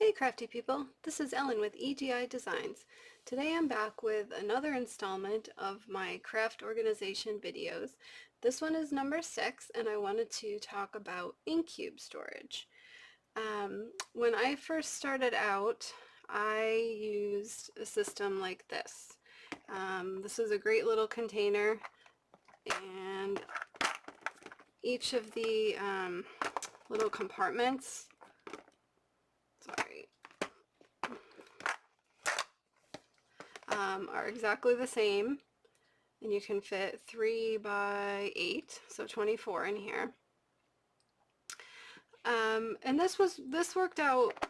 Hey crafty people, this is Ellen with EGI Designs. Today I'm back with another installment of my craft organization videos. This one is number 6 and I wanted to talk about ink cube storage. When I first started out, I used a system like this. This is a great little container, and each of the little compartments, sorry, are exactly the same, and you can fit 3 by 8, so 24 in here. And this worked out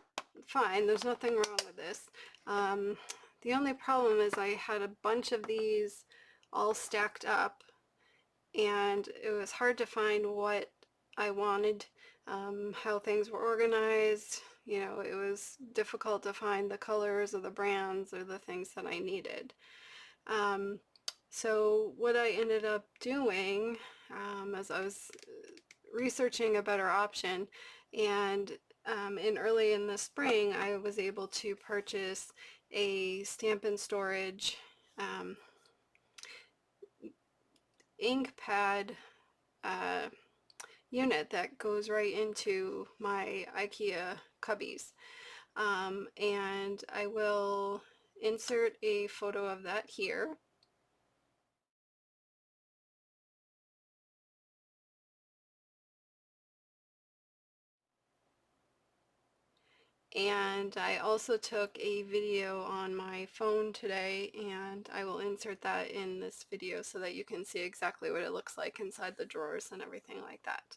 fine. There's nothing wrong with this. The only problem is I had a bunch of these all stacked up, and it was hard to find what I wanted, how things were organized. You know, it was difficult to find the colors or the brands or the things that I needed. So what I ended up doing, as I was researching a better option, and early in the spring I was able to purchase a Stampin' Storage ink pad unit that goes right into my IKEA cubbies. And I will insert a photo of that here. And I also took a video on my phone today, and I will insert that in this video so that you can see exactly what it looks like inside the drawers and everything like that.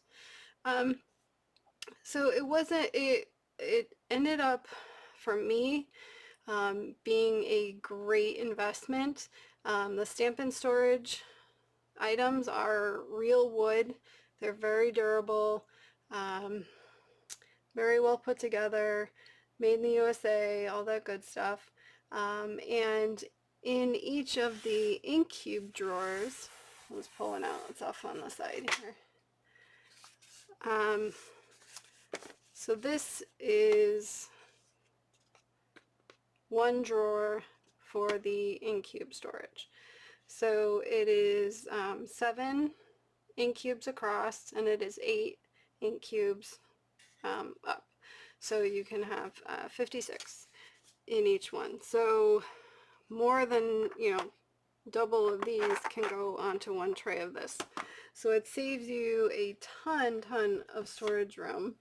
So it ended up, for me, being a great investment. The Stampin' Storage items are real wood. They're very durable, very well put together, made in the USA, all that good stuff. And in each of the ink cube drawers, I was pulling out, it's off on the side here. So this is one drawer for the ink cube storage. So it is 7 ink cubes across, and it is 8 ink cubes up. So you can have 56 in each one. So more than, double of these can go onto one tray of this. So it saves you a ton of storage room.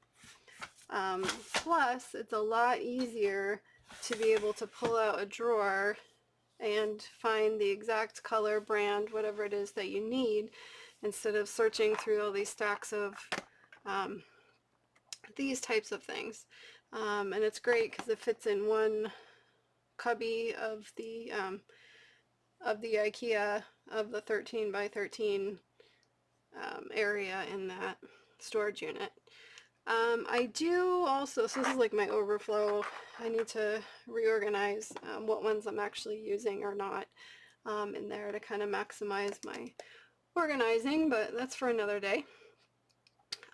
Plus, it's a lot easier to be able to pull out a drawer and find the exact color, brand, whatever it is that you need, instead of searching through all these stacks of these types of things. And it's great because it fits in one cubby of the IKEA, of the 13 by 13 area in that storage unit. I do also, so this is like my overflow, I need to reorganize what ones I'm actually using or not in there to kind of maximize my organizing, but that's for another day.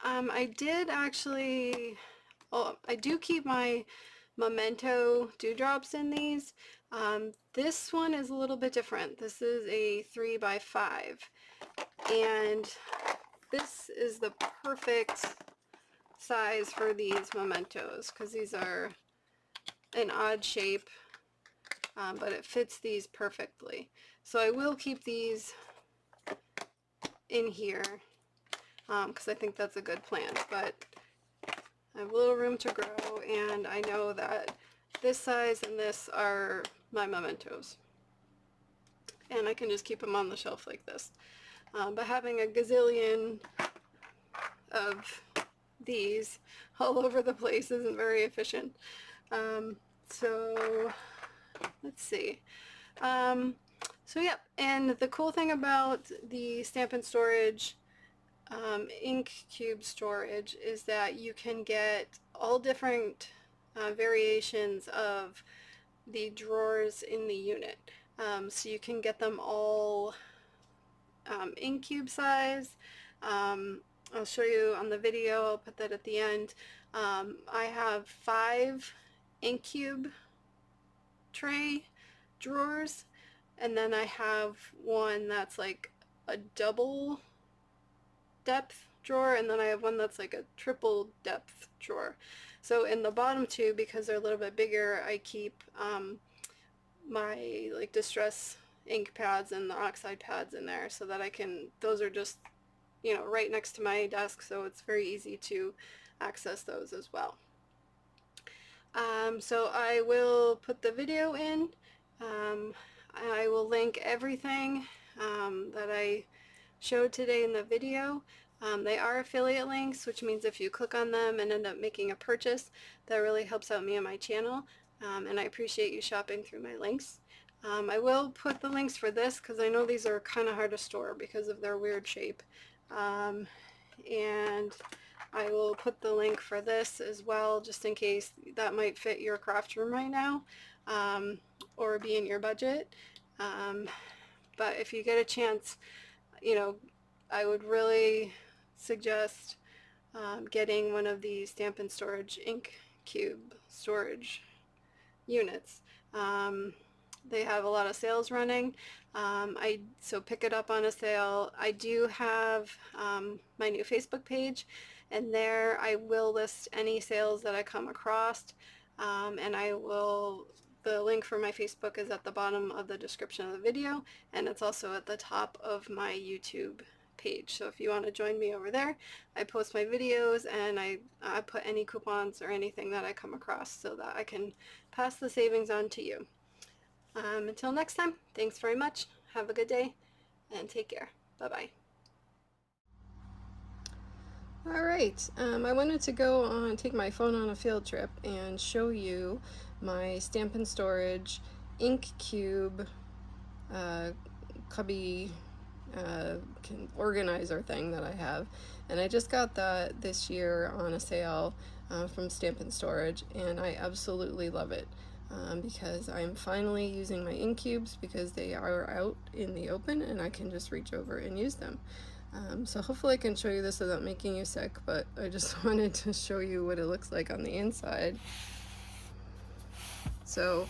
I did actually, I do keep my memento dewdrops in these. This one is a little bit different. This is a 3 by 5, and this is the perfect size for these mementos because these are an odd shape, but it fits these perfectly. So I will keep these in here because I think that's a good plan, but I have a little room to grow, and I know that this size and this are my mementos, and I can just keep them on the shelf like this. But having a gazillion of these all over the place isn't very efficient. So let's see. So yep, and the cool thing about the Stampin' Storage ink cube storage is that you can get all different variations of the drawers in the unit. So you can get them all ink cube size. I'll show you on the video, I'll put that at the end. I have 5 ink cube tray drawers, and then I have one that's like a double depth drawer, and then I have one that's like a triple depth drawer. So in the bottom two, because they're a little bit bigger, I keep my like distress ink pads and the oxide pads in there, so that I can, those are just, you know, right next to my desk, so it's very easy to access those as well. So I will put the video in. I will link everything that I showed today in the video. They are affiliate links, which means if you click on them and end up making a purchase, that really helps out me and my channel, and I appreciate you shopping through my links. I will put the links for this because I know these are kind of hard to store because of their weird shape, and I will put the link for this as well, just in case that might fit your craft room right now, or be in your budget. But if you get a chance, you know, I would really suggest getting one of these Stampin' Storage ink cube storage units. They have a lot of sales running, so pick it up on a sale. I do have my new Facebook page, and there I will list any sales that I come across, and the link for my Facebook is at the bottom of the description of the video, and it's also at the top of my YouTube page. So if you want to join me over there, I post my videos, and I put any coupons or anything that I come across so that I can pass the savings on to you. Until next time, thanks very much. Have a good day, and take care. Bye-bye. Alright, I wanted to take my phone on a field trip and show you my Stampin' Storage ink cube cubby organizer thing that I have, and I just got that this year on a sale from Stampin' Storage, and I absolutely love it. Because I'm finally using my ink cubes because they are out in the open and I can just reach over and use them. So hopefully I can show you this without making you sick, but I just wanted to show you what it looks like on the inside. So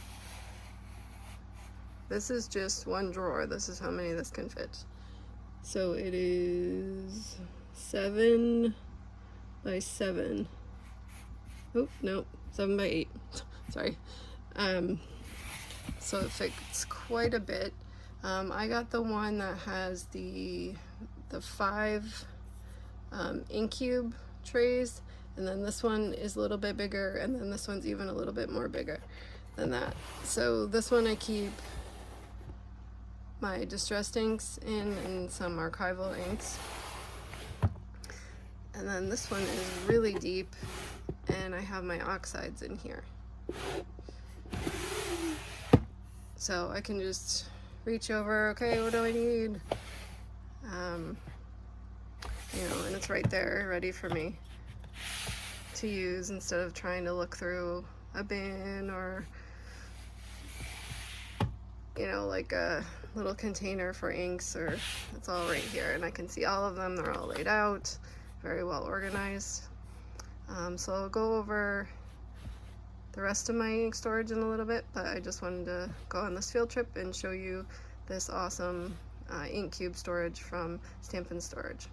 this is just one drawer. This is how many this can fit. So it is 7 by 7. Oh, no, 7 by 8. Sorry. So it fits quite a bit. I got the one that has the 5 ink cube trays, and then this one is a little bit bigger, and then this one's even a little bit more bigger than that. So this one I keep my distressed inks in and some archival inks, and then this one is really deep, and I have my oxides in here. So I can just reach over, okay, what do I need? You know, and it's right there ready for me to use instead of trying to look through a bin or, you know, like a little container for inks, or it's all right here, and I can see all of them. They're all laid out, very well organized. So I'll go over the rest of my ink storage in a little bit, but I just wanted to go on this field trip and show you this awesome ink cube storage from Stampin' Storage.